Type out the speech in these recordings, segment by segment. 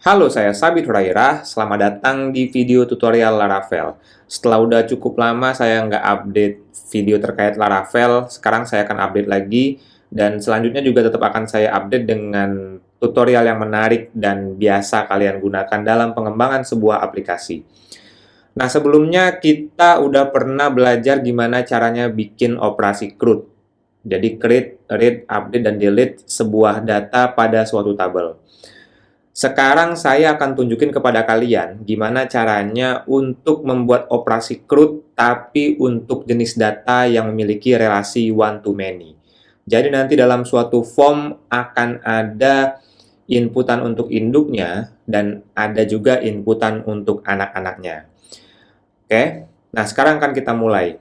Halo, saya Sabit Hurairah. Selamat datang di video tutorial Laravel. Setelah udah cukup lama saya nggak update video terkait Laravel, sekarang saya akan update lagi. Dan selanjutnya juga tetap akan saya update dengan tutorial yang menarik dan biasa kalian gunakan dalam pengembangan sebuah aplikasi. Nah, sebelumnya kita udah pernah belajar gimana caranya bikin operasi CRUD. Jadi create, read, update, dan delete sebuah data pada suatu tabel. Sekarang saya akan tunjukin kepada kalian gimana caranya untuk membuat operasi CRUD tapi untuk jenis data yang memiliki relasi one to many. Jadi nanti dalam suatu form akan ada inputan untuk induknya dan ada juga inputan untuk anak-anaknya. Oke, nah sekarang akan kita mulai.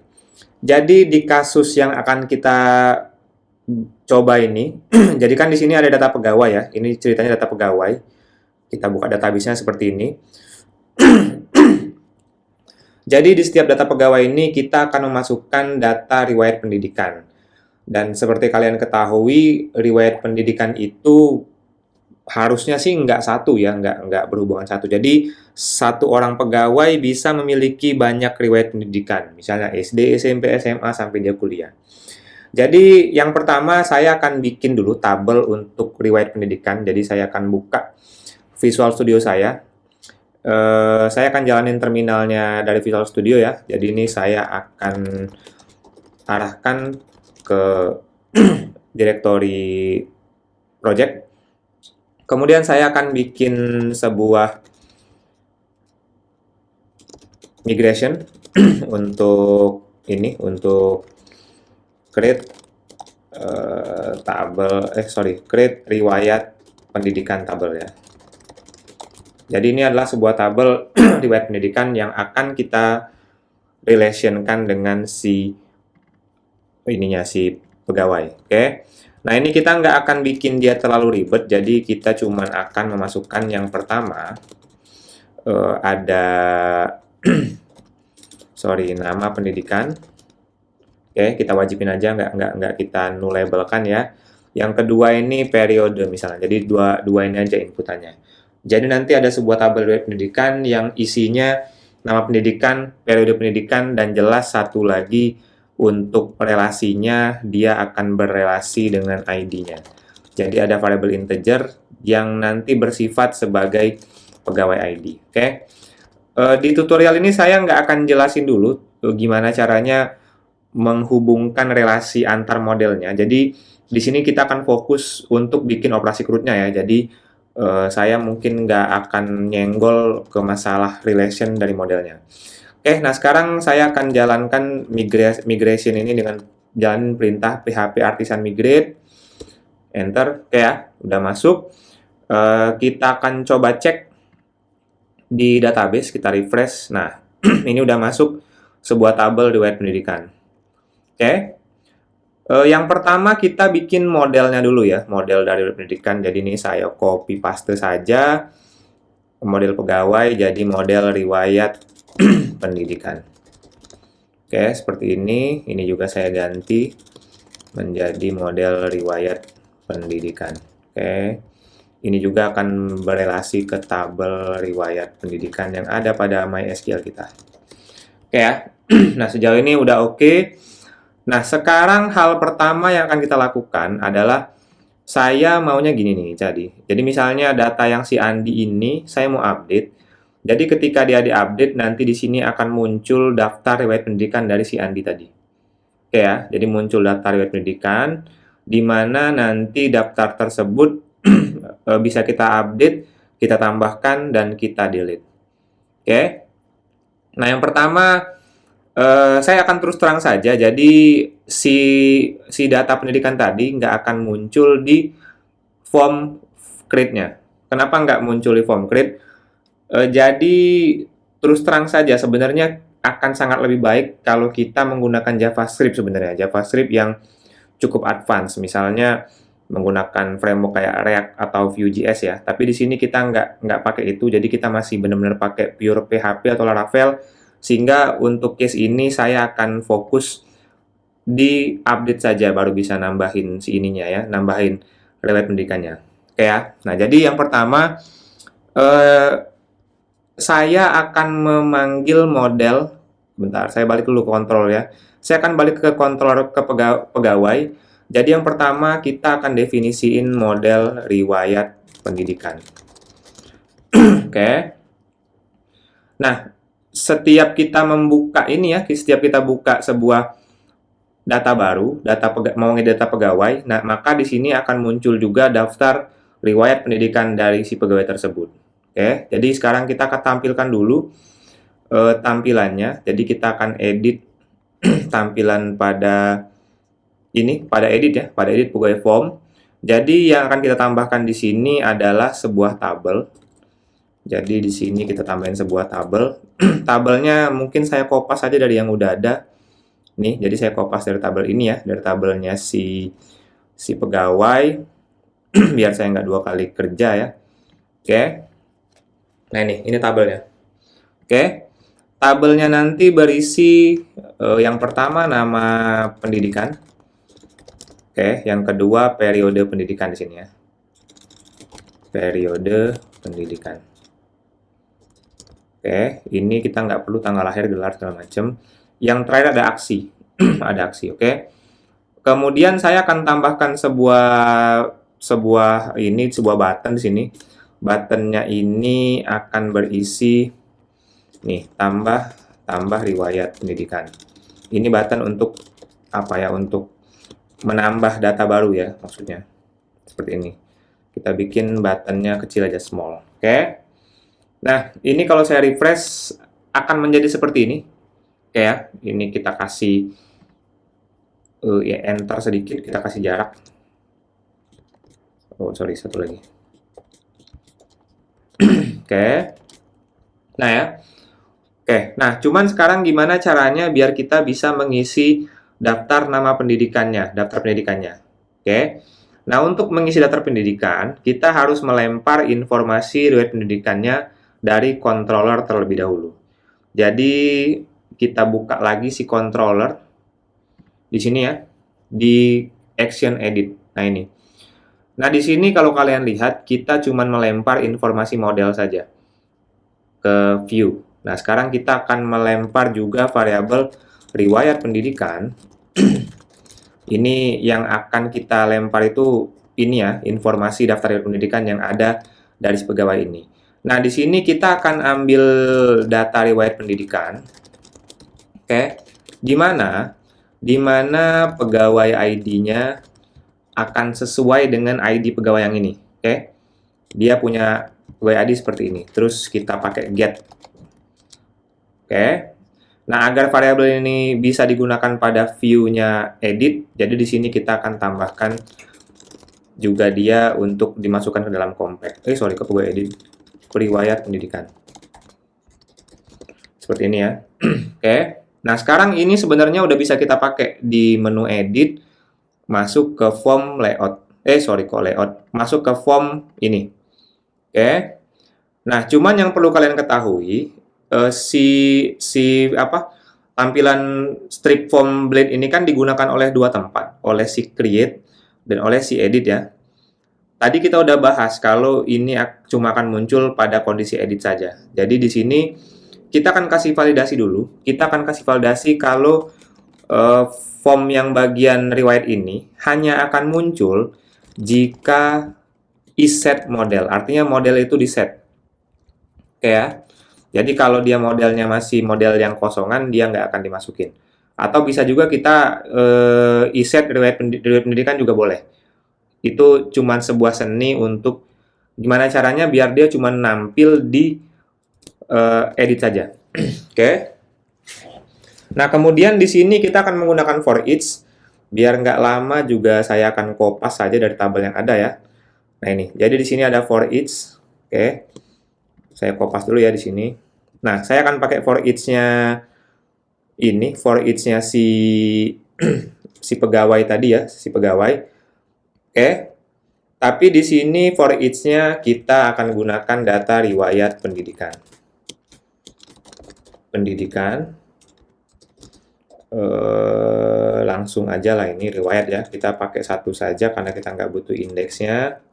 Jadi di kasus yang akan kita coba ini, jadi kan di sini ada data pegawai ya. Ini ceritanya data pegawai. Kita buka database-nya seperti ini. Jadi di setiap data pegawai ini kita akan memasukkan data riwayat pendidikan. Dan seperti kalian ketahui, riwayat pendidikan itu harusnya sih nggak satu ya, nggak berhubungan satu. Jadi satu orang pegawai bisa memiliki banyak riwayat pendidikan, misalnya SD, SMP, SMA, sampai dia kuliah. Jadi yang pertama saya akan bikin dulu tabel untuk riwayat pendidikan. Jadi saya akan buka Visual Studio saya. Saya akan jalanin terminalnya dari Visual Studio ya. Jadi ini saya akan arahkan ke direktori project. Kemudian saya akan bikin sebuah migration untuk create create riwayat pendidikan tabel ya. Jadi ini adalah sebuah tabel riwayat pendidikan yang akan kita relationkan dengan si pegawai. Oke. Nah ini kita nggak akan bikin dia terlalu ribet, jadi kita cuma akan memasukkan yang pertama ada nama pendidikan. Oke, kita wajibin aja, nggak kita null labelkan ya. Yang kedua ini periode misalnya, jadi dua ini aja inputannya. Jadi nanti ada sebuah tabel riwayat pendidikan yang isinya nama pendidikan, periode pendidikan, dan jelas satu lagi untuk relasinya dia akan berrelasi dengan ID-nya. Jadi ada variabel integer yang nanti bersifat sebagai pegawai ID. Oke. Di tutorial ini saya nggak akan jelasin dulu gimana caranya menghubungkan relasi antar modelnya. Jadi di sini kita akan fokus untuk bikin operasi CRUD-nya ya. Jadi saya mungkin nggak akan nyenggol ke masalah relation dari modelnya. Oke, nah sekarang saya akan jalankan migration ini dengan jalan perintah php artisan migrate. Enter, oke ya, udah masuk. Kita akan coba cek di database, kita refresh. Nah, ini udah masuk sebuah tabel riwayat pendidikan. Oke. Yang pertama kita bikin modelnya dulu ya, model dari pendidikan. Jadi ini saya copy paste saja model pegawai jadi model riwayat pendidikan. Oke, seperti ini. Ini juga saya ganti menjadi model riwayat pendidikan. Oke. Ini juga akan berelasi ke tabel riwayat pendidikan yang ada pada MySQL kita. Oke ya. Nah, sejauh ini udah oke. Nah, sekarang hal pertama yang akan kita lakukan adalah saya maunya gini nih, jadi misalnya data yang si Andi ini saya mau update. Jadi ketika dia diupdate nanti di sini akan muncul daftar riwayat pendidikan dari si Andi tadi. Oke ya, jadi muncul daftar riwayat pendidikan di mana nanti daftar tersebut bisa kita update, kita tambahkan dan kita delete. Oke. Nah, yang pertama saya akan terus terang saja, jadi si data pendidikan tadi nggak akan muncul di form create-nya. Kenapa nggak muncul di form create? Jadi terus terang saja, sebenarnya akan sangat lebih baik kalau kita menggunakan JavaScript sebenarnya. JavaScript yang cukup advance, misalnya menggunakan framework kayak React atau Vue.js ya. Tapi di sini kita nggak pakai itu, jadi kita masih benar-benar pakai pure PHP atau Laravel. Sehingga untuk case ini saya akan fokus di update saja, baru bisa nambahin si ininya ya, nambahin riwayat pendidikannya. Oke ya. Nah, jadi yang pertama Eh, saya akan memanggil model, bentar, saya balik dulu ke kontrol ya. Saya akan balik ke kontrol ke pegawai. Jadi yang pertama kita akan definisiin model riwayat pendidikan. Oke. Nah, setiap kita membuka ini ya, setiap kita buka sebuah data baru, mau data pegawai, nah maka di sini akan muncul juga daftar riwayat pendidikan dari si pegawai tersebut. Oke, jadi sekarang kita akan tampilkan dulu tampilannya. Jadi kita akan edit tampilan pada ini, pada edit ya, pada edit pegawai form. Jadi yang akan kita tambahkan di sini adalah sebuah tabel. Jadi di sini kita tambahin sebuah tabel. Tabelnya mungkin saya kopas saja dari yang udah ada. Nih, jadi saya kopas dari tabel ini ya, dari tabelnya si pegawai, biar saya nggak dua kali kerja ya. Oke. Nah ini tabelnya. Oke. Tabelnya nanti berisi yang pertama nama pendidikan. Oke, yang kedua periode pendidikan di sini ya. Periode pendidikan. Oke, ini kita nggak perlu tanggal lahir, gelar, segala macam. Yang terakhir ada aksi. Ada aksi, oke. Kemudian saya akan tambahkan sebuah button di sini. Buttonnya ini akan berisi nih, tambah riwayat pendidikan. Ini button untuk apa ya? Untuk menambah data baru ya, maksudnya. Seperti ini. Kita bikin buttonnya kecil aja, small. Oke. Nah, ini kalau saya refresh akan menjadi seperti ini. Oke ya, ini kita kasih ya enter sedikit, kita kasih jarak. Oh, sorry, satu lagi. Oke. Nah ya. Oke, nah cuman sekarang gimana caranya biar kita bisa mengisi daftar nama pendidikannya, daftar pendidikannya. Oke. Nah, untuk mengisi daftar pendidikan, kita harus melempar informasi riwayat pendidikannya dari controller terlebih dahulu. Jadi kita buka lagi si controller di sini ya, di action edit. Nah ini. Nah di sini kalau kalian lihat kita cuma melempar informasi model saja ke view. Nah sekarang kita akan melempar juga variabel riwayat pendidikan. Ini yang akan kita lempar itu ini ya, informasi daftar riwayat pendidikan yang ada dari si pegawai ini. Nah, di sini kita akan ambil data riwayat pendidikan. Oke. Di mana pegawai ID-nya akan sesuai dengan ID pegawai yang ini. Oke. Dia punya pegawai ID seperti ini. Terus kita pakai get. Oke. Nah, agar variabel ini bisa digunakan pada view-nya edit, jadi di sini kita akan tambahkan juga dia untuk dimasukkan ke dalam compact. Sorry, ke pegawai edit. Riwayat pendidikan. Seperti ini ya. Oke. Nah, sekarang ini sebenarnya udah bisa kita pakai di menu edit, masuk ke form layout. Masuk ke form ini. Oke. Nah, cuman yang perlu kalian ketahui, tampilan strip form blade ini kan digunakan oleh dua tempat, oleh si create dan oleh si edit ya. Tadi kita udah bahas kalau ini cuma akan muncul pada kondisi edit saja. Jadi di sini kita akan kasih validasi dulu. Kita akan kasih validasi kalau form yang bagian riwayat ini hanya akan muncul jika is-set model. Artinya model itu di-set. Oke ya. Jadi kalau dia modelnya masih model yang kosongan, dia nggak akan dimasukin. Atau bisa juga kita is-set riwayat pendidikan juga boleh. Itu cuma sebuah seni untuk gimana caranya biar dia cuma nampil di edit saja. Oke. Nah, kemudian di sini kita akan menggunakan for each. Biar nggak lama juga saya akan kopas saja dari tabel yang ada ya. Nah, ini. Jadi di sini ada for each. Oke. Saya kopas dulu ya di sini. Nah, saya akan pakai for each-nya ini, for each-nya si pegawai tadi ya, si pegawai. Oke, tapi di sini for each-nya kita akan gunakan data riwayat pendidikan. Langsung aja lah ini riwayat ya. Kita pakai satu saja karena kita nggak butuh indeksnya.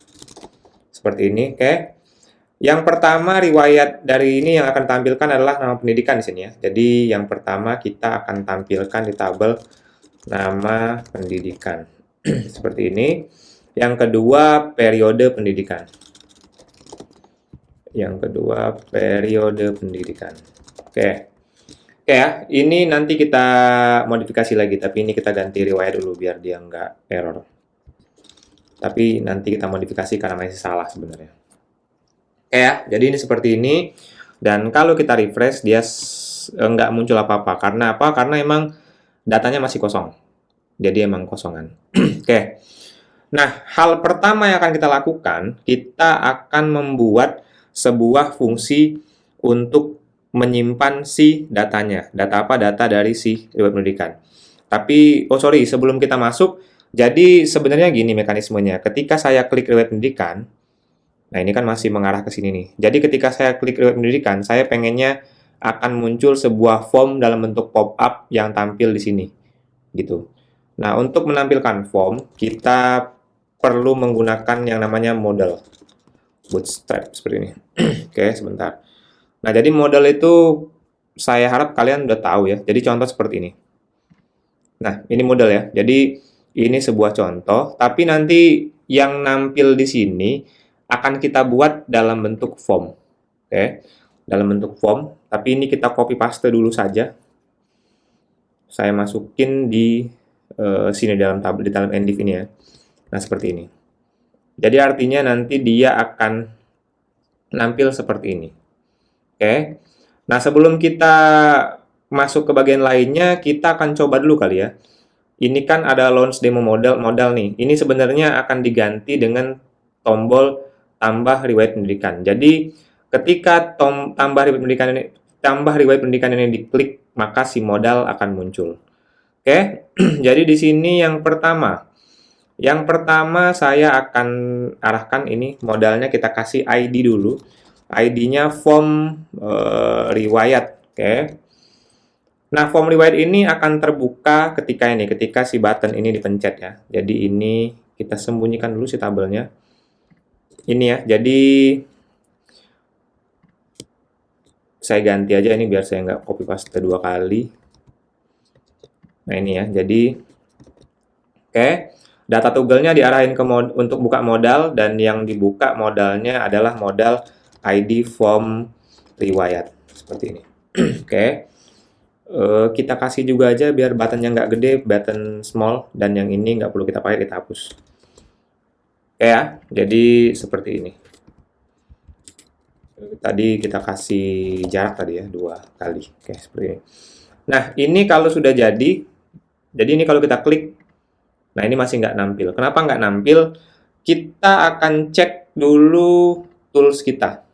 Seperti ini, oke. Yang pertama riwayat dari ini yang akan tampilkan adalah nama pendidikan di sini ya. Jadi yang pertama kita akan tampilkan di tabel nama pendidikan. Seperti ini. Yang kedua periode pendidikan. Yang kedua periode pendidikan. Oke. Oke ya, ini nanti kita modifikasi lagi, tapi ini kita ganti riwayat dulu biar dia nggak error. Tapi nanti kita modifikasi karena masih salah sebenarnya. Oke ya, jadi ini seperti ini. Dan kalau kita refresh, dia nggak muncul apa-apa. Karena apa? Karena emang datanya masih kosong. Jadi emang kosongan. Oke. Nah, hal pertama yang akan kita lakukan, kita akan membuat sebuah fungsi untuk menyimpan si datanya. Data apa? Data dari si riwayat pendidikan. Tapi, sebelum kita masuk, jadi sebenarnya gini mekanismenya. Ketika saya klik riwayat pendidikan, nah ini kan masih mengarah ke sini nih. Jadi ketika saya klik riwayat pendidikan, saya pengennya akan muncul sebuah form dalam bentuk pop-up yang tampil di sini. Gitu. Nah, untuk menampilkan form, kita perlu menggunakan yang namanya model. Bootstrap seperti ini. Oke, sebentar. Nah, jadi model itu saya harap kalian udah tahu ya. Jadi contoh seperti ini. Nah, ini model ya. Jadi ini sebuah contoh, tapi nanti yang nampil di sini akan kita buat dalam bentuk form. Oke, dalam bentuk form. Tapi ini kita copy paste dulu saja. Saya masukin di sini dalam tabel, di dalam endiv ini ya. Nah, seperti ini. Jadi artinya nanti dia akan nampil seperti ini. Oke. Nah, sebelum kita masuk ke bagian lainnya, kita akan coba dulu kali ya. Ini kan ada launch demo modal nih. Ini sebenarnya akan diganti dengan tombol tambah riwayat pendidikan. Jadi ketika tambah riwayat pendidikan ini diklik, maka si modal akan muncul. Oke. Jadi di sini yang pertama saya akan arahkan ini modalnya kita kasih ID dulu. ID-nya form riwayat. Oke. Nah, form riwayat ini akan terbuka ketika si button ini dipencet ya. Jadi ini kita sembunyikan dulu si tabelnya. Ini ya. Jadi saya ganti aja ini biar saya nggak copy paste 2 kali. Nah, ini ya. Jadi oke. Data toggle-nya diarahin ke untuk buka modal, dan yang dibuka modalnya adalah modal ID form riwayat. Seperti ini. Oke. Kita kasih juga aja biar buttonnya nggak gede, button small, dan yang ini nggak perlu kita pakai, kita hapus. Oke ya, jadi seperti ini. Tadi kita kasih jarak tadi ya, 2 kali. Oke, seperti ini. Nah, ini kalau sudah jadi ini kalau kita klik, nah ini masih nggak nampil. Kenapa nggak nampil? Kita akan cek dulu tools kita.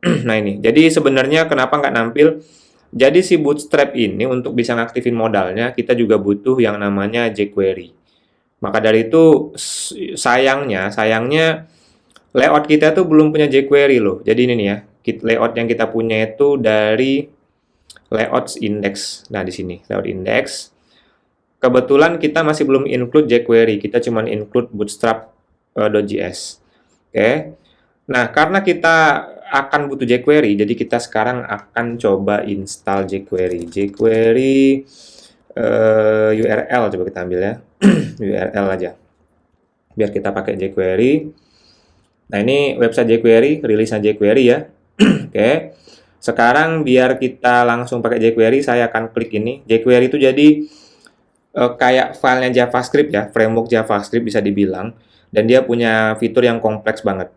Nah ini, jadi sebenarnya kenapa nggak nampil? Jadi si Bootstrap ini untuk bisa ngaktifin modalnya, kita juga butuh yang namanya jQuery. Maka dari itu, sayangnya layout kita tuh belum punya jQuery loh. Jadi ini nih ya, layout yang kita punya itu dari layout index. Nah di sini, layout index. Kebetulan kita masih belum include jQuery, kita cuma include bootstrap.js. Oke. Nah, karena kita akan butuh jQuery, jadi kita sekarang akan coba install jQuery. jQuery URL coba kita ambil ya. URL aja. Biar kita pakai jQuery. Nah, ini website jQuery, rilisnya jQuery ya. Oke. Sekarang biar kita langsung pakai jQuery, saya akan klik ini. jQuery itu jadi kayak filenya JavaScript ya, framework JavaScript bisa dibilang, dan dia punya fitur yang kompleks banget.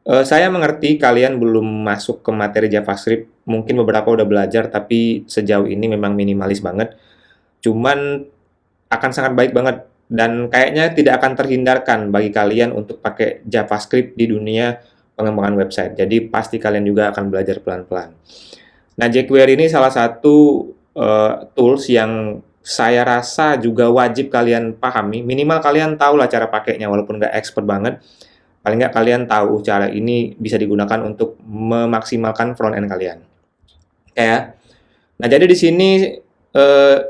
Saya mengerti kalian belum masuk ke materi JavaScript, mungkin beberapa udah belajar, tapi sejauh ini memang minimalis banget. Cuman akan sangat baik banget, dan kayaknya tidak akan terhindarkan bagi kalian untuk pakai JavaScript di dunia pengembangan website. Jadi pasti kalian juga akan belajar pelan-pelan. Nah, jQuery ini salah satu tools yang saya rasa juga wajib kalian pahami. Minimal kalian tahu lah cara pakainya, walaupun nggak expert banget. Paling nggak kalian tahu cara ini bisa digunakan untuk memaksimalkan front end kalian. Ya. Nah, jadi di sini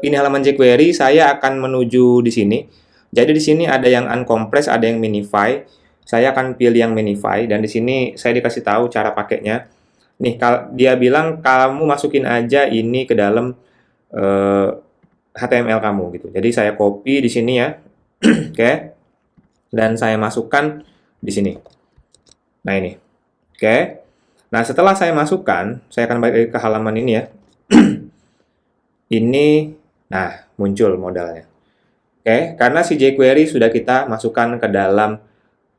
ini halaman jQuery, saya akan menuju di sini. Jadi di sini ada yang uncompress, ada yang minify. saya akan pilih yang Minify, dan di sini saya dikasih tahu cara pakainya. Nih, dia bilang kamu masukin aja ini ke dalam HTML kamu gitu. Jadi saya copy di sini ya, oke, dan saya masukkan di sini. Nah ini, oke. Nah setelah saya masukkan, saya akan balik lagi ke halaman ini ya. Ini, nah muncul modalnya. Oke, karena si jQuery sudah kita masukkan ke dalam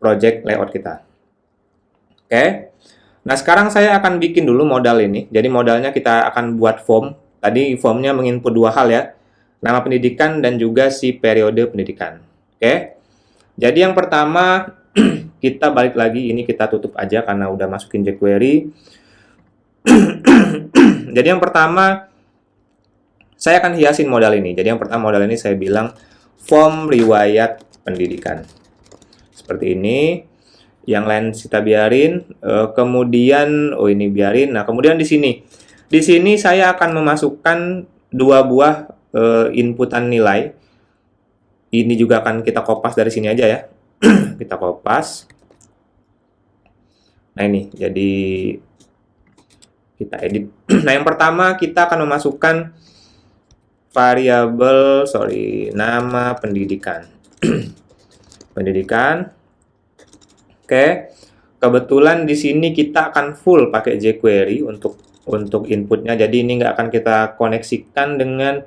project layout kita. Oke. Nah, sekarang saya akan bikin dulu modal ini. Jadi modalnya kita akan buat form. Tadi formnya menginput dua hal ya. Nama pendidikan dan juga si periode pendidikan. Oke. Jadi yang pertama, kita balik lagi, ini kita tutup aja karena udah masukin jQuery. Jadi yang pertama, saya akan hiasin modal ini. Jadi yang pertama modal ini saya bilang form riwayat pendidikan. Seperti ini. Yang lain kita biarin, kemudian ini biarin. Nah, kemudian di sini saya akan memasukkan dua buah inputan nilai. Ini juga akan kita kopas dari sini aja ya. Kita kopas. Nah, ini jadi kita edit. Nah, yang pertama kita akan memasukkan variabel nama pendidikan. Pendidikan. Oke, kebetulan di sini kita akan full pakai jQuery untuk inputnya. Jadi ini nggak akan kita koneksikan dengan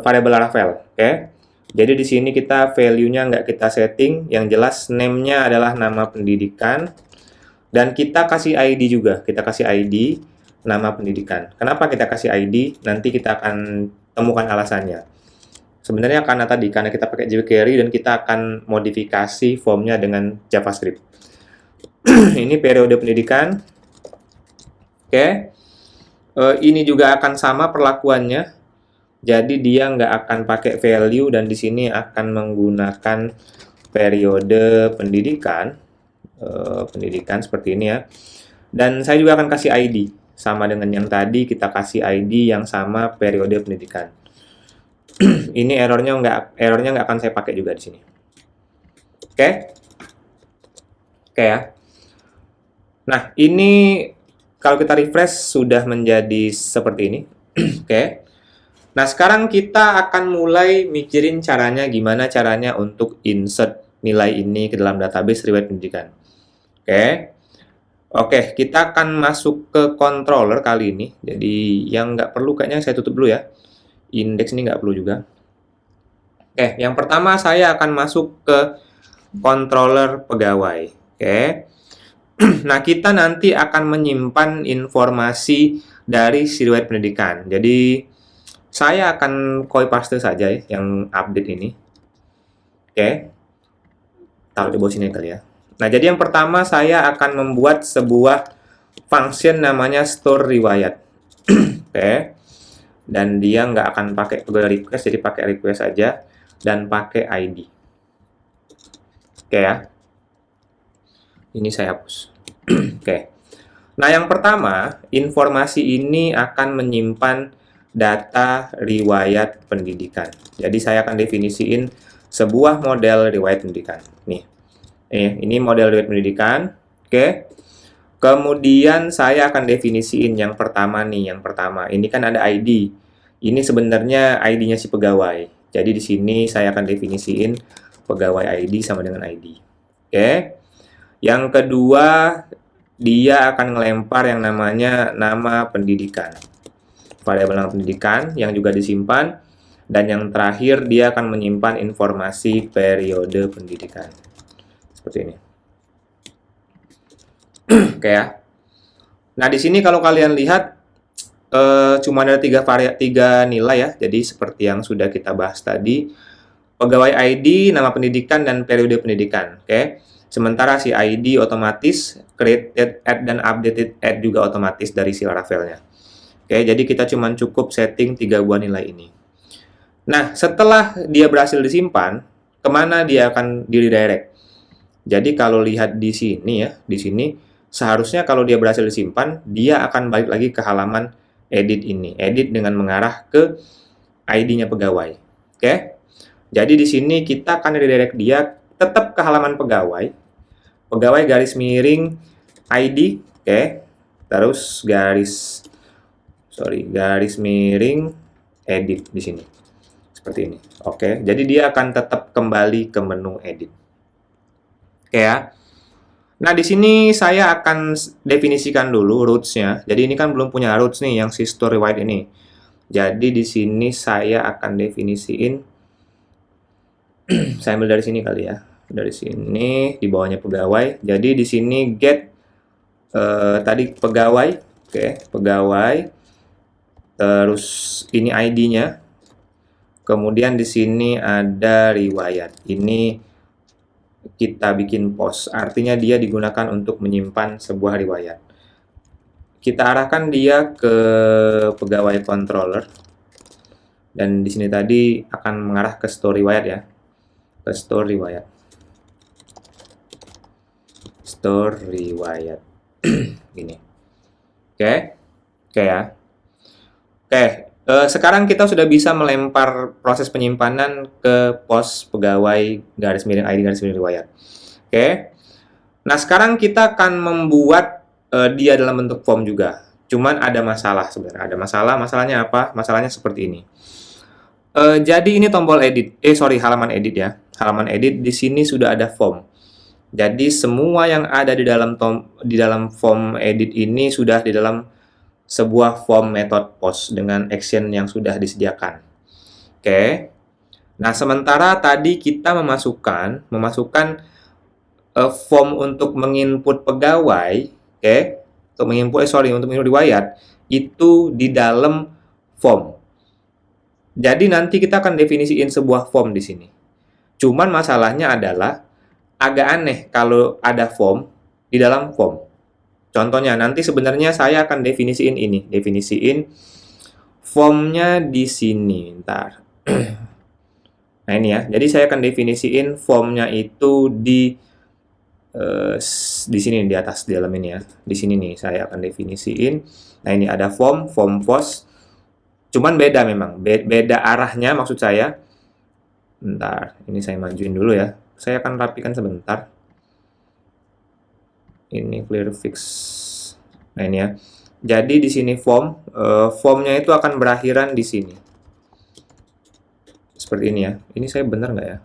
variabel Laravel. Oke, jadi di sini kita value-nya nggak kita setting. Yang jelas name-nya adalah nama pendidikan dan kita kasih ID juga. Kita kasih ID nama pendidikan. Kenapa kita kasih ID? Nanti kita akan temukan alasannya. Sebenarnya karena kita pakai jQuery dan kita akan modifikasi formnya dengan JavaScript. Ini periode pendidikan. Oke. Ini juga akan sama perlakuannya. Jadi dia nggak akan pakai value dan di sini akan menggunakan periode pendidikan. Pendidikan seperti ini ya. Dan saya juga akan kasih ID. Sama dengan yang tadi, kita kasih ID yang sama periode pendidikan. Ini errornya nggak akan saya pakai juga di sini. Oke, ya. Nah, ini kalau kita refresh sudah menjadi seperti ini. Oke. Nah, sekarang kita akan mulai mikirin gimana caranya untuk insert nilai ini ke dalam database riwayat pendidikan. Oke, kita akan masuk ke controller kali ini. Jadi yang nggak perlu kayaknya saya tutup dulu ya. Index ini nggak perlu juga. Oke, yang pertama saya akan masuk ke controller pegawai. Oke. Nah, kita nanti akan menyimpan informasi dari si riwayat pendidikan. Jadi, saya akan copy paste saja ya, yang update ini. Oke. Taruh di bawah sini kali ya. Nah, jadi yang pertama saya akan membuat sebuah function namanya store riwayat. Oke. Dan dia nggak akan pakai request, jadi pakai request aja dan pakai ID. Oke ya. Ini saya hapus. Oke. Nah, yang pertama, informasi ini akan menyimpan data riwayat pendidikan. Jadi saya akan definisiin sebuah model riwayat pendidikan. Nih. Ini model riwayat pendidikan. Oke. Kemudian saya akan definisiin yang pertama nih, yang pertama. Ini kan ada ID. Ini sebenarnya ID-nya si pegawai. Jadi di sini saya akan definisiin pegawai ID sama dengan ID. Oke. Yang kedua, dia akan ngelempar yang namanya nama pendidikan. Variabel nama pendidikan yang juga disimpan. Dan yang terakhir, dia akan menyimpan informasi periode pendidikan. Seperti ini. Oke ya. Nah, di sini kalau kalian lihat cuma ada tiga nilai ya. Jadi seperti yang sudah kita bahas tadi, pegawai ID, nama pendidikan dan periode pendidikan. Oke. Sementara si ID otomatis, created add dan updated add juga otomatis dari si Laravelnya. Oke, jadi kita cuma cukup setting 3 buah nilai ini. Nah, setelah dia berhasil disimpan, kemana dia akan di-redirect? Jadi kalau lihat di sini ya, di sini seharusnya kalau dia berhasil disimpan, dia akan balik lagi ke halaman edit ini. Edit dengan mengarah ke ID-nya pegawai. Oke. Jadi di sini kita akan redirect dia tetap ke halaman pegawai, pegawai garis miring ID, oke. Terus garis miring edit di sini. Seperti ini. Oke, jadi dia akan tetap kembali ke menu edit. Oke ya. Nah, di sini saya akan definisikan dulu roots-nya. Jadi ini kan belum punya roots nih yang si story white ini. Jadi di sini saya akan definisiin saya ambil dari sini kali ya. Dari sini di bawahnya pegawai. Jadi di sini get tadi pegawai, oke, pegawai. Terus ini ID-nya. Kemudian di sini ada riwayat. Ini kita bikin post, artinya dia digunakan untuk menyimpan sebuah riwayat. Kita arahkan dia ke pegawai controller. Dan di sini tadi akan mengarah ke store riwayat ya. Ke store riwayat. Store riwayat. Gini. Oke. Oke ya. Oke. Sekarang kita sudah bisa melempar proses penyimpanan ke pos pegawai garis miring ID garis miring riwayat. Oke. Nah, sekarang kita akan membuat dia dalam bentuk form juga. Cuman ada masalah sebenarnya. Ada masalah. Masalahnya apa? Masalahnya seperti ini. Jadi ini tombol edit. Halaman edit ya. Halaman edit di sini sudah ada form. Jadi semua yang ada di dalam form edit ini sudah di dalam sebuah form method post dengan action yang sudah disediakan. Oke. Nah, sementara tadi kita memasukkan form untuk menginput pegawai, oke, untuk menginput riwayat itu di dalam form. Jadi nanti kita akan definisiin sebuah form di sini. Cuman masalahnya adalah agak aneh kalau ada form di dalam form. Contohnya, nanti sebenarnya saya akan definisiin ini. Definisiin formnya di sini. Ntar. Nah, ini ya. Jadi, saya akan definisiin formnya itu di sini, di atas, di dalam ini ya. Di sini nih, saya akan definisiin. Nah, ini ada form post. Cuman beda memang. Beda arahnya maksud saya. Bentar, ini saya majuin dulu ya. Saya akan rapikan sebentar. Ini clear fix. Nah, ini ya. Jadi di sini formnya itu akan berakhiran di sini. Seperti ini ya. Ini saya benar nggak ya?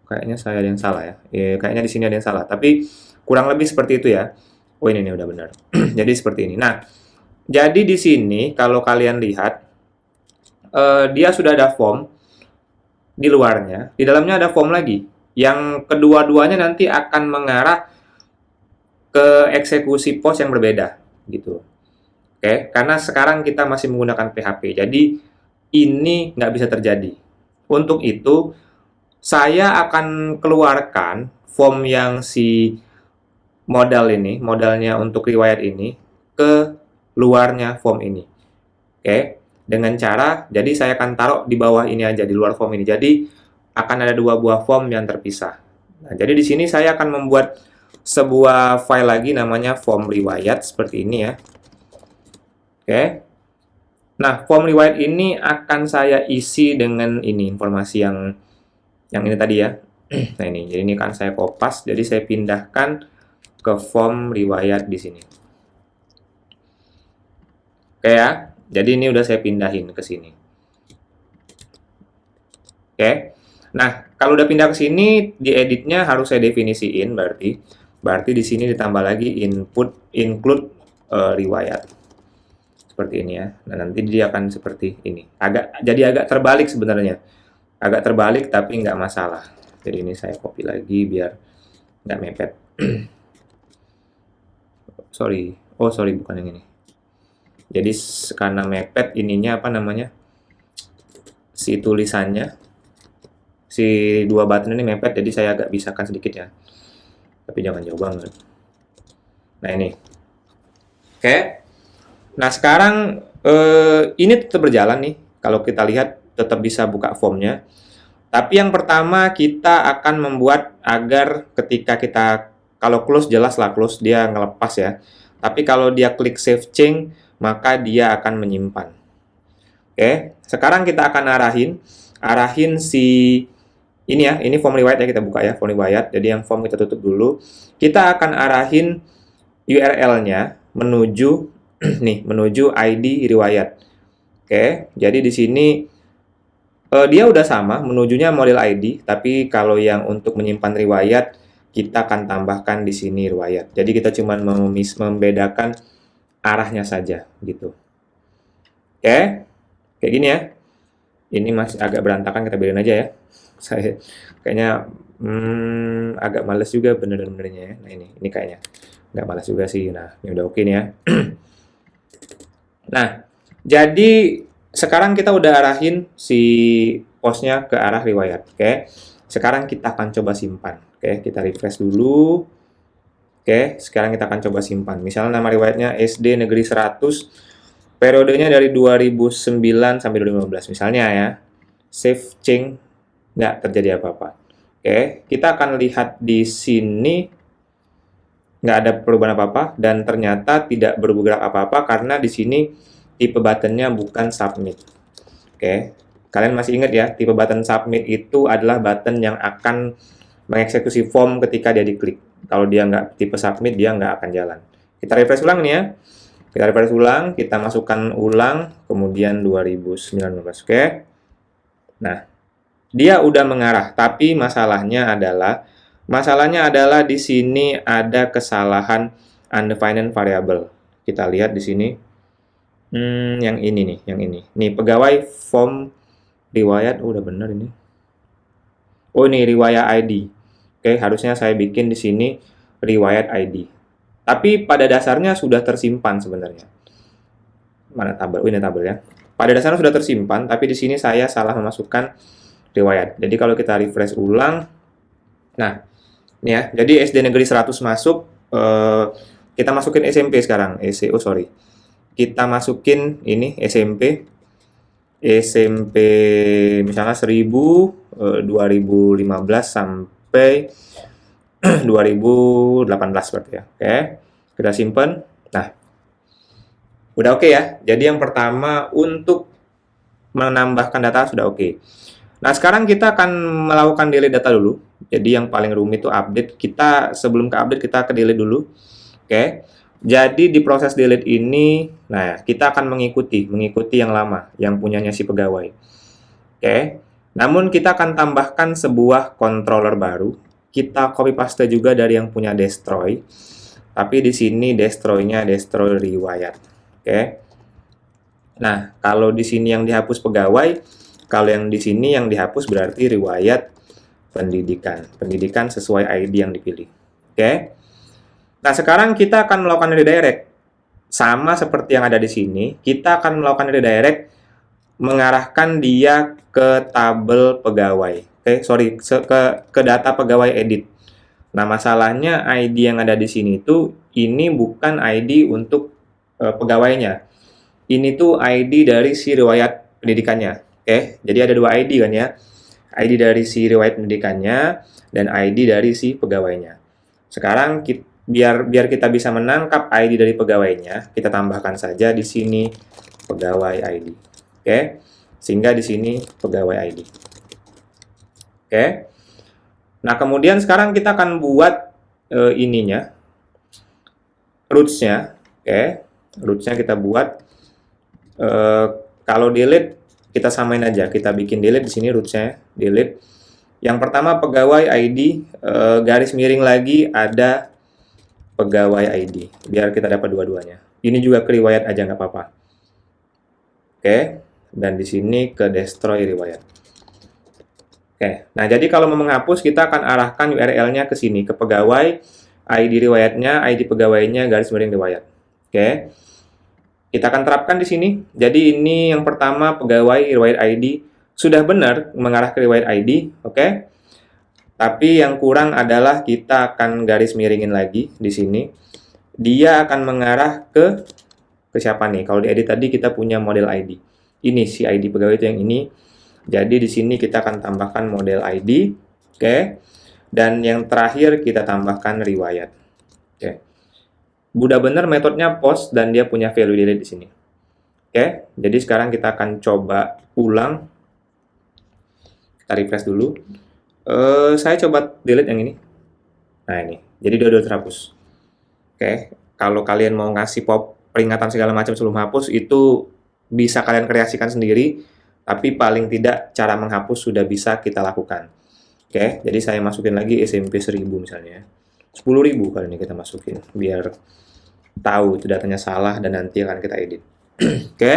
Kayaknya saya ada yang salah ya. Kayaknya di sini ada yang salah. Tapi kurang lebih seperti itu ya. Oh, ini udah benar. Jadi seperti ini. Nah, jadi di sini kalau kalian lihat, dia sudah ada form di luarnya. Di dalamnya ada form lagi. Yang kedua-duanya nanti akan mengarah ke eksekusi post yang berbeda, gitu. Oke, karena sekarang kita masih menggunakan PHP, jadi ini nggak bisa terjadi. Untuk itu, saya akan keluarkan form yang si modalnya untuk riwayat ini, ke luarnya form ini. Oke, dengan cara, jadi saya akan taruh di bawah ini aja, di luar form ini. Jadi, akan ada dua buah form yang terpisah. Nah, jadi di sini saya akan membuat sebuah file lagi namanya form riwayat seperti ini ya. Oke. Nah, form riwayat ini akan saya isi dengan ini informasi yang ini tadi ya. Nah, ini. Jadi ini kan saya kopas, jadi saya pindahkan ke form riwayat di sini. Oke ya. Jadi ini udah saya pindahin ke sini. Oke. Nah, kalau udah pindah ke sini, di editnya harus saya definisiin berarti di sini ditambah lagi include riwayat. Seperti ini ya. Nah, nanti dia akan seperti ini. Jadi agak terbalik sebenarnya. Agak terbalik tapi nggak masalah. Jadi ini saya copy lagi biar nggak mepet. Sorry, bukan yang ini. Jadi karena mepet ininya apa namanya? Si tulisannya. Si dua button ini mepet, jadi saya agak pisahkan sedikit ya. Tapi jangan jauh banget. Nah, ini. Oke. Nah, sekarang ini tetap berjalan nih. Kalau kita lihat, tetap bisa buka formnya. Tapi yang pertama, kita akan membuat agar ketika kita, kalau close, jelas lah close, dia ngelepas ya. Tapi kalau dia klik save change, maka dia akan menyimpan. Oke. Sekarang kita akan arahin si Ini ya, ini form riwayat ya, kita buka ya, form riwayat. Jadi yang form kita tutup dulu. Kita akan arahin URL-nya menuju nih, menuju ID riwayat. Oke, jadi di sini dia udah sama, menujunya model ID, tapi kalau yang untuk menyimpan riwayat, kita akan tambahkan di sini riwayat. Jadi kita cuma membedakan arahnya saja, gitu. Oke, kayak gini ya. Ini masih agak berantakan, kita bedain aja ya. Saya kayaknya agak males juga bener-benernya ya. Nah ini kayaknya nggak males juga sih. Nah ini udah oke nih ya. Nah, jadi sekarang kita udah arahin si postnya ke arah riwayat. Oke, sekarang kita akan coba simpan. Oke, kita refresh dulu. Oke, sekarang kita akan coba simpan. Misalnya nama riwayatnya SD Negeri 100, periodenya dari 2009 sampai 2015 misalnya ya. Save change, nggak terjadi apa-apa. Oke, kita akan lihat di sini nggak ada perubahan apa-apa dan ternyata tidak bergerak apa-apa karena di sini tipe buttonnya bukan submit. Oke, kalian masih ingat ya, tipe button submit itu adalah button yang akan mengeksekusi form ketika dia diklik. Kalau dia nggak tipe submit, dia nggak akan jalan. Kita refresh ulang nih ya. Kita refresh ulang, kita masukkan ulang, kemudian 2019. Oke. Nah, dia udah mengarah, tapi masalahnya adalah di sini ada kesalahan undefined variable. Kita lihat di sini. Yang ini nih, yang ini. Nih, pegawai form riwayat, udah bener ini. Oh, ini riwayat ID. Oke, harusnya saya bikin di sini riwayat ID. Tapi pada dasarnya sudah tersimpan sebenarnya. Mana tabel? Oh, ini tabel ya. Pada dasarnya sudah tersimpan, tapi di sini saya salah memasukkan riwayat. Jadi kalau kita refresh ulang, nah, ini ya. Jadi SD Negeri 100 masuk, kita masukin SMP sekarang. Kita masukin ini SMP misalnya 2015 sampai 2018 berarti ya. Oke, kita simpen. Nah, udah oke ya. Jadi yang pertama untuk menambahkan data sudah oke. Nah, sekarang kita akan melakukan delete data dulu. Jadi yang paling rumit itu update. Sebelum ke update kita ke delete dulu. Oke. Jadi di proses delete ini, nah kita akan mengikuti yang lama, yang punyanya si pegawai. Oke. Namun kita akan tambahkan sebuah controller baru. Kita copy paste juga dari yang punya destroy. Tapi di sini destroy-nya destroy riwayat. Oke. Nah, kalau di sini yang dihapus pegawai, kalau yang di sini yang dihapus berarti riwayat pendidikan. Pendidikan sesuai ID yang dipilih. Oke. Nah, sekarang kita akan melakukan redirect. Sama seperti yang ada di sini, kita akan melakukan redirect mengarahkan dia ke tabel pegawai. Ke data pegawai edit. Nah, masalahnya ID yang ada di sini itu ini bukan ID untuk pegawainya. Ini tuh ID dari si riwayat pendidikannya. Oke, jadi ada dua ID kan ya. ID dari si riwayat pendidikannya dan ID dari si pegawainya. Sekarang biar kita bisa menangkap ID dari pegawainya, kita tambahkan saja di sini pegawai ID. Oke. Sehingga di sini pegawai ID. Oke. Nah, kemudian sekarang kita akan buat ininya. Roots-nya. Oke. Roots-nya kita buat kalau delete kita samain aja. Kita bikin delete di sini roots-nya, delete. Yang pertama pegawai ID, garis miring lagi ada pegawai ID, biar kita dapat dua-duanya. Ini juga ke riwayat aja nggak apa-apa. Oke, dan di sini ke destroy riwayat. Oke, nah jadi kalau mau menghapus kita akan arahkan URL-nya ke sini, ke pegawai, ID riwayatnya, ID pegawainya, garis miring riwayat. Oke, kita akan terapkan di sini. Jadi ini yang pertama pegawai riwayat ID sudah benar mengarah ke riwayat ID. Oke. Tapi yang kurang adalah kita akan garis miringin lagi di sini. Dia akan mengarah ke siapa nih? Kalau di edit tadi kita punya model ID. Ini si ID pegawai itu yang ini. Jadi di sini kita akan tambahkan model ID. Oke. Dan yang terakhir kita tambahkan riwayat. Oke. Udah benar metodenya post dan dia punya value delete di sini. Oke. Jadi sekarang kita akan coba ulang. Kita refresh dulu. Saya coba delete yang ini. Nah ini, jadi dia udah terhapus. Oke, kalau kalian mau ngasih peringatan segala macam sebelum hapus, itu bisa kalian kreasikan sendiri, tapi paling tidak cara menghapus sudah bisa kita lakukan. Oke, jadi saya masukin lagi SMP 1000 misalnya. 10.000 kali ini kita masukin, biar tahu itu datanya salah dan nanti akan kita edit. Oke.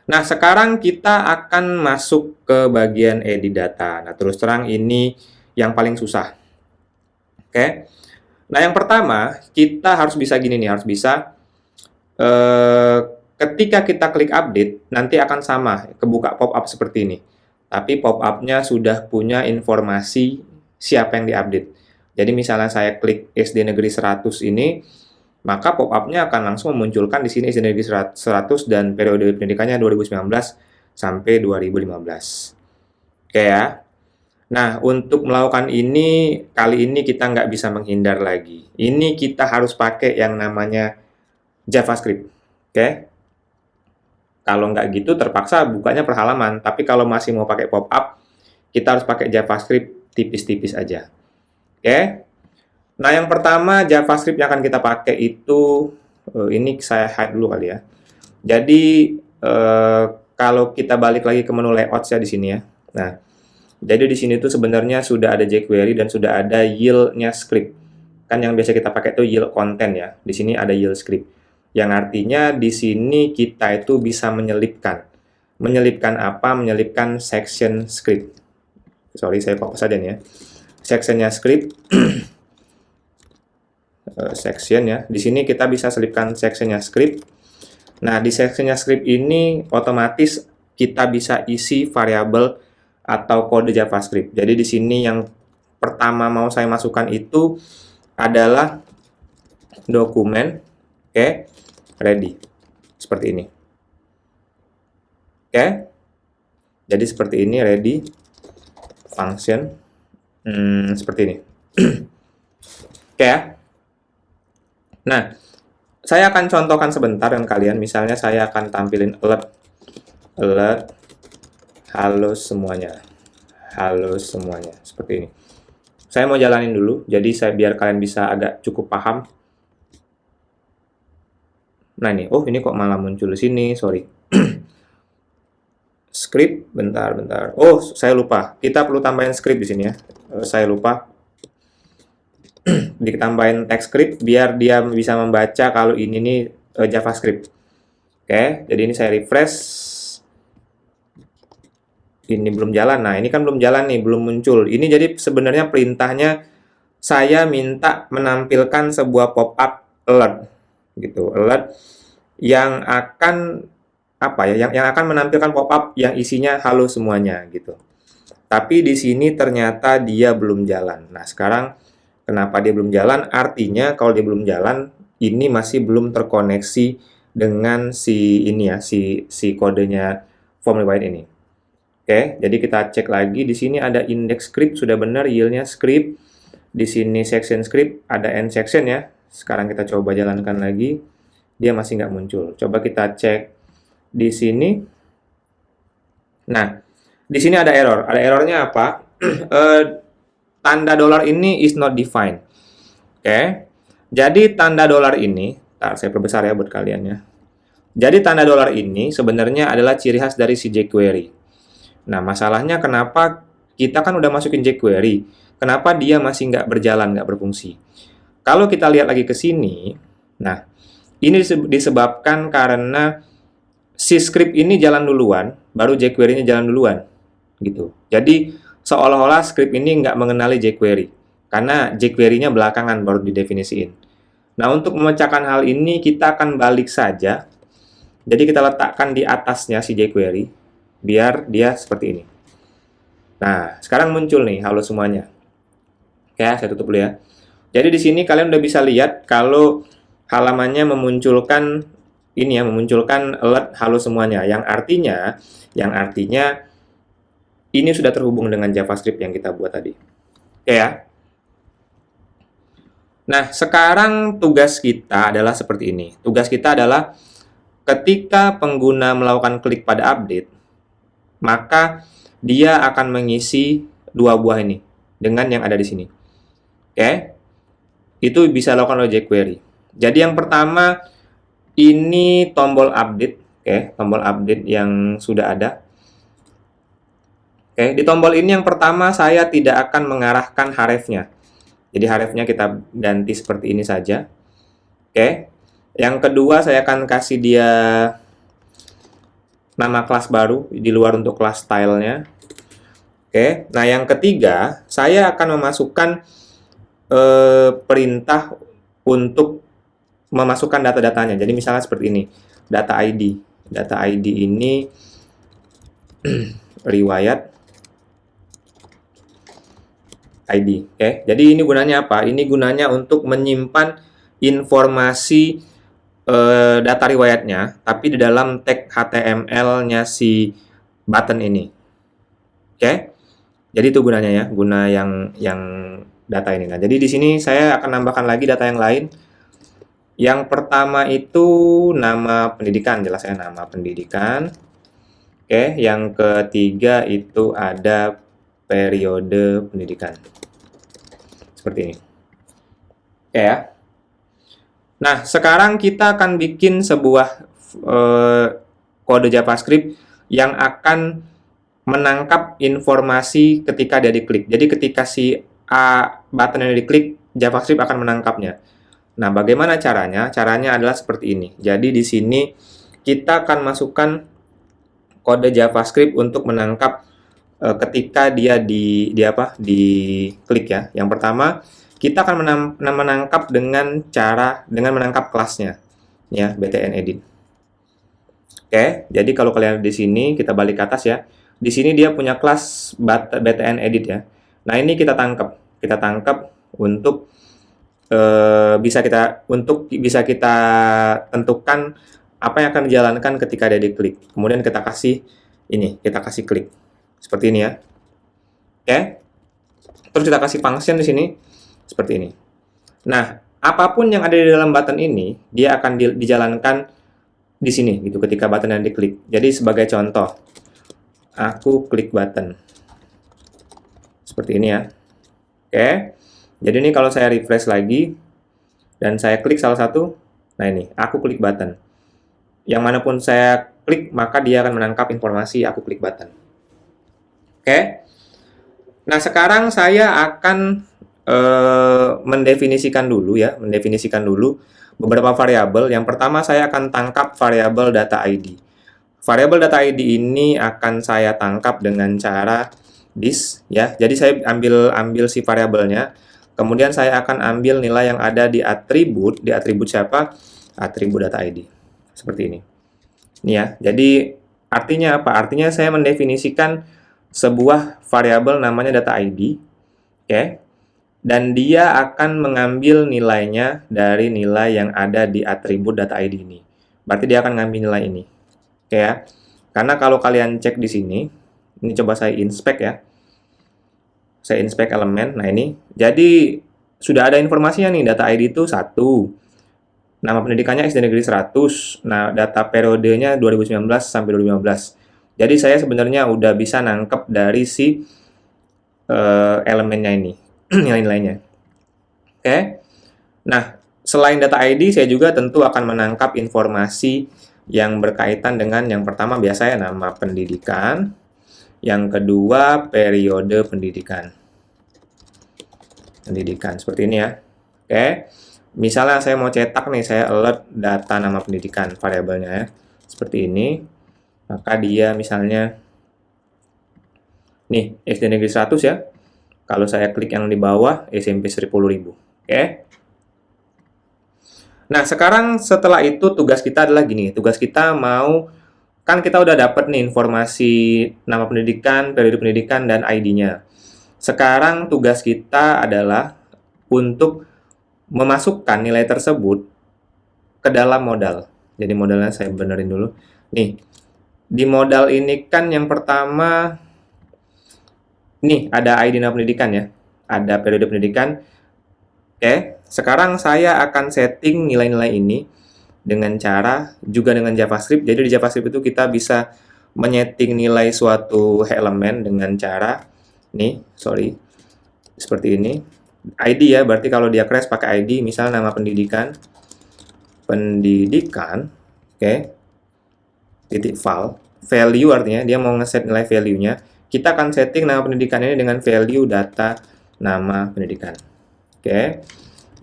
Nah, sekarang kita akan masuk ke bagian edit data. Nah, terus terang ini yang paling susah. Oke. Nah, yang pertama, kita harus bisa gini nih, harus bisa ketika kita klik update, nanti akan sama, kebuka pop-up seperti ini. Tapi pop-up-nya sudah punya informasi siapa yang diupdate. Jadi misalnya saya klik SD Negeri 100 ini, maka pop-up-nya akan langsung memunculkan di sini SD Negeri 100 dan periode pendidikannya 2019 sampai 2015. Oke ya. Nah, untuk melakukan ini, kali ini kita nggak bisa menghindar lagi. Ini kita harus pakai yang namanya JavaScript. Oke. Kalau nggak gitu, terpaksa bukanya per halaman. Tapi kalau masih mau pakai pop-up, kita harus pakai JavaScript tipis-tipis aja. Oke. Nah, yang pertama JavaScript yang akan kita pakai itu, ini saya hide dulu kali ya. Jadi, kalau kita balik lagi ke menu layouts ya di sini ya. Nah, jadi di sini tuh sebenarnya sudah ada jQuery dan sudah ada yield-nya script. Kan yang biasa kita pakai itu yield content ya. Di sini ada yield script. Yang artinya di sini kita itu bisa menyelipkan. Menyelipkan apa? Menyelipkan section script. Sorry, saya fokus aja nih ya. Sectionnya script. Section ya. Di sini kita bisa selipkan sectionnya script. Nah, di sectionnya script ini otomatis kita bisa isi variabel atau kode JavaScript. Jadi di sini yang pertama mau saya masukkan itu adalah dokumen, oke, ready, seperti ini. Oke, jadi seperti ini, ready, function, seperti ini. Oke ya. Nah, saya akan contohkan sebentar dengan kalian. Misalnya saya akan tampilin alert, halo semuanya, seperti ini. Saya mau jalanin dulu, jadi biar kalian bisa agak cukup paham. Nah ini, oh ini kok malah muncul di sini, sorry. Script, bentar. Oh, saya lupa. Kita perlu tambahin script di sini ya. Saya lupa. Ditambahin text script biar dia bisa membaca kalau ini nih JavaScript. Oke, jadi ini saya refresh. Ini belum jalan. Nah, ini kan belum jalan nih, belum muncul. Ini jadi sebenarnya perintahnya saya minta menampilkan sebuah pop-up alert gitu. Alert yang akan apa ya? Yang akan menampilkan pop-up yang isinya halo semuanya gitu. Tapi di sini ternyata dia belum jalan. Nah, sekarang kenapa dia belum jalan? Artinya kalau dia belum jalan, ini masih belum terkoneksi dengan si ini ya, si kodenya form required ini. Oke, jadi kita cek lagi. Di sini ada index script, sudah benar yield-nya script. Di sini section script, ada end section ya. Sekarang kita coba jalankan lagi. Dia masih nggak muncul. Coba kita cek di sini. Nah, di sini ada error. Ada errornya apa? Tanda dolar ini is not defined. Oke, jadi tanda dolar ini, saya perbesar ya buat kalian ya. Jadi tanda dolar ini sebenarnya adalah ciri khas dari si jQuery. Nah, masalahnya kenapa kita kan udah masukin jQuery, kenapa dia masih nggak berjalan, nggak berfungsi? Kalau kita lihat lagi ke sini, nah, ini disebabkan karena si script ini jalan duluan, baru jQuery-nya jalan duluan, gitu. Jadi, seolah-olah script ini nggak mengenali jQuery, karena jQuery-nya belakangan baru didefinisiin. Nah, untuk memecahkan hal ini, kita akan balik saja. Jadi, kita letakkan di atasnya si jQuery, biar dia seperti ini. Nah, sekarang muncul nih, halo semuanya. Oke, saya tutup dulu ya. Jadi di sini kalian udah bisa lihat kalau halamannya memunculkan ini ya, memunculkan alert halo semuanya. Yang artinya ini sudah terhubung dengan JavaScript yang kita buat tadi. Oke ya. Nah, sekarang tugas kita adalah seperti ini. Tugas kita adalah ketika pengguna melakukan klik pada update, maka dia akan mengisi dua buah ini dengan yang ada di sini. Oke. Itu bisa lakukan oleh jQuery. Jadi yang pertama ini tombol update, oke, tombol update yang sudah ada. Oke, di tombol ini yang pertama saya tidak akan mengarahkan href-nya. Jadi href-nya kita ganti seperti ini saja. Oke. Yang kedua saya akan kasih dia nama kelas baru di luar untuk kelas style-nya. Oke. Nah, yang ketiga saya akan memasukkan perintah untuk memasukkan data-datanya. Jadi misalnya seperti ini, data ID. Data ID ini riwayat ID. Oke. Jadi ini gunanya apa? Ini gunanya untuk menyimpan informasi data riwayatnya, tapi di dalam tag HTML-nya si button ini. Oke. Jadi itu gunanya ya, guna yang data ini. Nah, jadi di sini saya akan nambahkan lagi data yang lain. Yang pertama itu nama pendidikan, jelas ya, nama pendidikan. Oke, yang ketiga itu ada periode pendidikan. Seperti ini. Oke ya. Nah, sekarang kita akan bikin sebuah kode JavaScript yang akan menangkap informasi ketika dia diklik. Jadi ketika si button yang diklik, JavaScript akan menangkapnya. Nah, bagaimana caranya? Caranya adalah seperti ini. Jadi di sini kita akan masukkan kode JavaScript untuk menangkap ketika dia diklik ya. Yang pertama, kita akan menangkap dengan menangkap kelasnya ya, btn edit. Oke, jadi kalau kalian di sini kita balik ke atas ya. Di sini dia punya kelas btn edit ya. Nah, ini kita tangkap untuk bisa kita tentukan apa yang akan dijalankan ketika dia diklik. Kemudian kita kasih klik seperti ini ya. Oke. Terus kita kasih function di sini seperti ini. Nah, apapun yang ada di dalam button ini dia akan dijalankan di sini gitu ketika button yang diklik. Jadi sebagai contoh, aku klik button seperti ini ya. Oke. Jadi ini kalau saya refresh lagi dan saya klik salah satu, nah ini, aku klik button. Yang manapun saya klik, maka dia akan menangkap informasi aku klik button. Oke. Nah, sekarang saya akan mendefinisikan dulu beberapa variabel. Yang pertama saya akan tangkap variabel data ID. Variabel data ID ini akan saya tangkap dengan cara this ya. Jadi saya ambil si variabelnya. Kemudian saya akan ambil nilai yang ada di atribut siapa? Atribut data ID. Seperti ini. Ini ya. Jadi artinya apa? Artinya saya mendefinisikan sebuah variabel namanya data ID. Oke. Dan dia akan mengambil nilainya dari nilai yang ada di atribut data ID ini. Berarti dia akan ngambil nilai ini. Oke ya. Karena kalau kalian cek di sini, ini coba saya inspect ya. Saya inspect elemen. Nah, ini. Jadi, sudah ada informasinya nih. Data ID itu 1. Nama pendidikannya SD Negeri 100. Nah, data periodenya 2019 sampai 2015. Jadi, saya sebenarnya udah bisa nangkep dari si elemennya ini. Nilai-nilainya. Oke. Nah, selain data ID, saya juga tentu akan menangkap informasi yang berkaitan dengan yang pertama biasanya nama pendidikan. Yang kedua, periode pendidikan. Seperti ini ya. Oke. Misalnya saya mau cetak nih, saya alert data nama pendidikan, variabelnya ya. Seperti ini. Maka dia misalnya, nih, SD Negeri 100 ya. Kalau saya klik yang di bawah, SMP 10.000. Oke. Nah, sekarang setelah itu tugas kita adalah gini. Tugas kita kan kita udah dapat nih informasi nama pendidikan, periode pendidikan, dan ID-nya. Sekarang tugas kita adalah untuk memasukkan nilai tersebut ke dalam modal. Jadi modalnya saya benerin dulu. Nih, di modal ini kan yang pertama, nih ada ID nama pendidikan ya. Ada periode pendidikan. Oke, sekarang saya akan setting nilai-nilai ini dengan JavaScript. Jadi di JavaScript itu kita bisa menyeting nilai suatu elemen dengan cara nih, sorry, seperti ini. ID ya, berarti kalau dia crash pakai ID, misal nama pendidikan, oke, titik value artinya dia mau ngeset nilai value-nya. Kita akan setting nama pendidikan ini dengan value data nama pendidikan. Oke.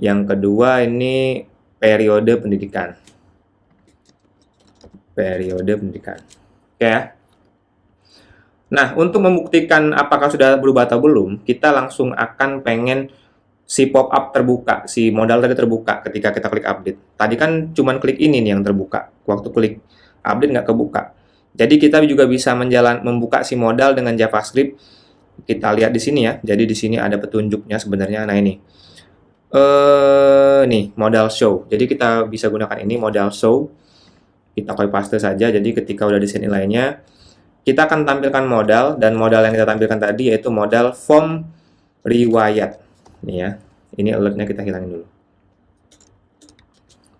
Yang kedua ini periode pendidikan. Periode pendidikan. Oke ya. Nah, untuk membuktikan apakah sudah berubah atau belum, kita langsung akan pengen si pop-up terbuka, si modal tadi terbuka ketika kita klik update. Tadi kan cuman klik ini nih yang terbuka. Waktu klik update nggak kebuka. Jadi kita juga bisa membuka si modal dengan JavaScript. Kita lihat di sini ya. Jadi di sini ada petunjuknya sebenarnya. Nah ini, nih modal show. Jadi kita bisa gunakan ini modal show. Kita copy paste saja. Jadi ketika udah di sini nilainya, kita akan tampilkan modal, dan modal yang kita tampilkan tadi yaitu modal form riwayat. Nih ya. Ini alertnya kita hilangin dulu.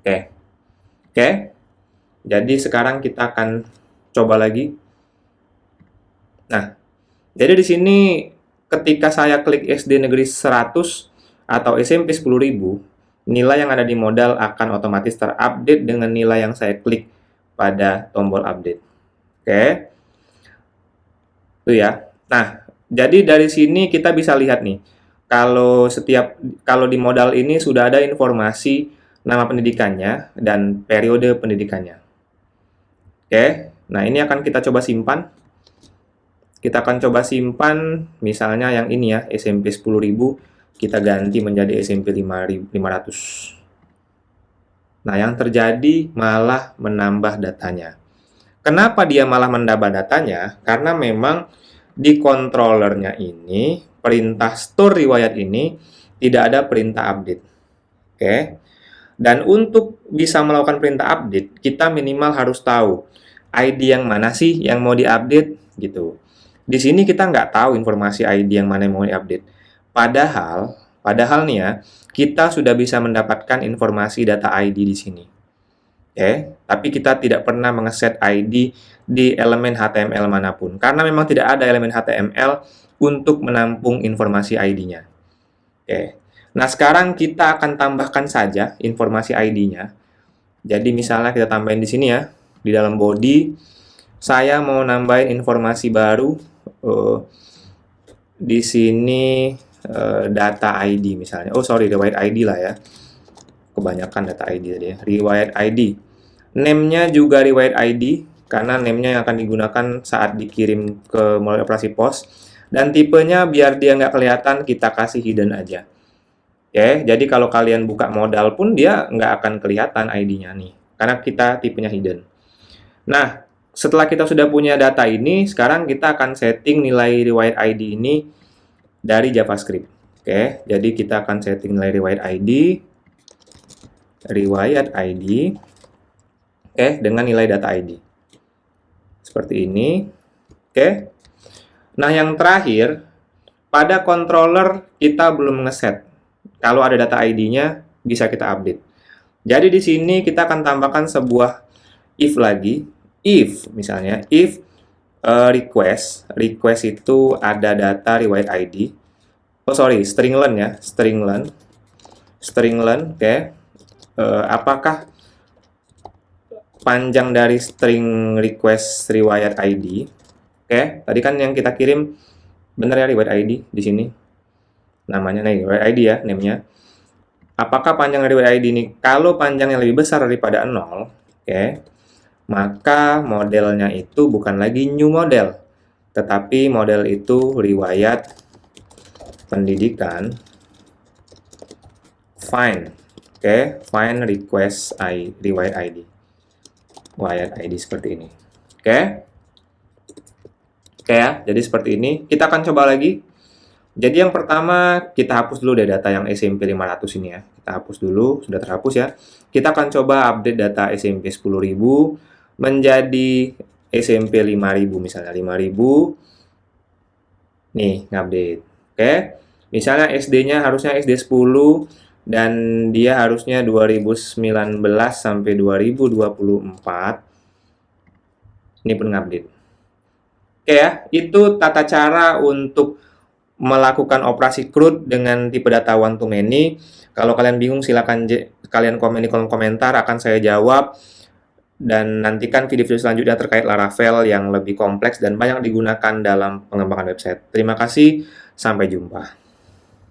Oke. Jadi sekarang kita akan coba lagi. Nah, jadi di sini ketika saya klik SD Negeri 100 atau SMP 10.000, nilai yang ada di modal akan otomatis terupdate dengan nilai yang saya klik pada tombol update. Oke. Itu ya. Nah, jadi dari sini kita bisa lihat nih, kalau di modal ini sudah ada informasi nama pendidikannya dan periode pendidikannya. Oke. Nah, ini akan kita coba simpan. Kita akan coba simpan, misalnya yang ini ya, SMP 10.000, kita ganti menjadi SMP 500. Nah, yang terjadi malah menambah datanya. Kenapa dia malah menambah datanya? Karena memang di controllernya ini, perintah store riwayat ini, tidak ada perintah update. Oke. Dan untuk bisa melakukan perintah update, kita minimal harus tahu ID yang mana sih yang mau diupdate gitu. Di sini kita nggak tahu informasi ID yang mana yang mau diupdate. Padahal nih ya, kita sudah bisa mendapatkan informasi data ID di sini. Oke, tapi kita tidak pernah mengeset ID di elemen HTML manapun, karena memang tidak ada elemen HTML untuk menampung informasi ID-nya. Oke, nah sekarang kita akan tambahkan saja informasi ID-nya. Jadi misalnya kita tambahin di sini ya, di dalam body, saya mau nambahin informasi baru di sini data ID misalnya. Oh sorry, riwayat ID lah ya. Kebanyakan data ID tadi ya. Riwayat ID. Name-nya juga riwayat ID karena name-nya yang akan digunakan saat dikirim ke melalui operasi pos. Dan tipenya biar dia nggak kelihatan, kita kasih hidden aja. Oke, jadi kalau kalian buka modal pun dia nggak akan kelihatan ID-nya nih. Karena kita tipenya hidden. Nah, setelah kita sudah punya data ini, sekarang kita akan setting nilai riwayat ID ini dari JavaScript. Oke, jadi kita akan setting nilai riwayat ID, oke, dengan nilai data ID. Seperti ini. Oke. Nah, yang terakhir, pada controller kita belum ngeset. Kalau ada data ID-nya, bisa kita update. Jadi di sini kita akan tambahkan sebuah if lagi. If, misalnya, if request itu ada data riwayat ID. Oh sorry, string len ya, string len, oke. Apakah panjang dari string request riwayat ID? Oke, tadi kan yang kita kirim benar ya riwayat ID di sini. Namanya nih riwayat ID ya, name-nya. Apakah panjang riwayat ID ini? Kalau panjangnya lebih besar daripada 0, oke, maka modelnya itu bukan lagi new model, tetapi model itu riwayat pendidikan find. Oke, find request riwayat ID. Riwayat ID seperti ini. Oke. Oke ya, jadi seperti ini. Kita akan coba lagi. Jadi yang pertama, kita hapus dulu deh data yang SMP 500 ini ya. Kita hapus dulu, sudah terhapus ya. Kita akan coba update data SMP 10.000 menjadi SMP 5.000 misalnya 5.000. Nih, ngupdate. Oke. Misalnya SD-nya harusnya SD 10 dan dia harusnya 2019 sampai 2024. Ini pun ngupdate. Oke ya, itu tata cara untuk melakukan operasi CRUD dengan tipe data one to many. Kalau kalian bingung, silakan kalian komen di kolom komentar, akan saya jawab. Dan nantikan video-video selanjutnya terkait Laravel yang lebih kompleks dan banyak digunakan dalam pengembangan website. Terima kasih, sampai jumpa.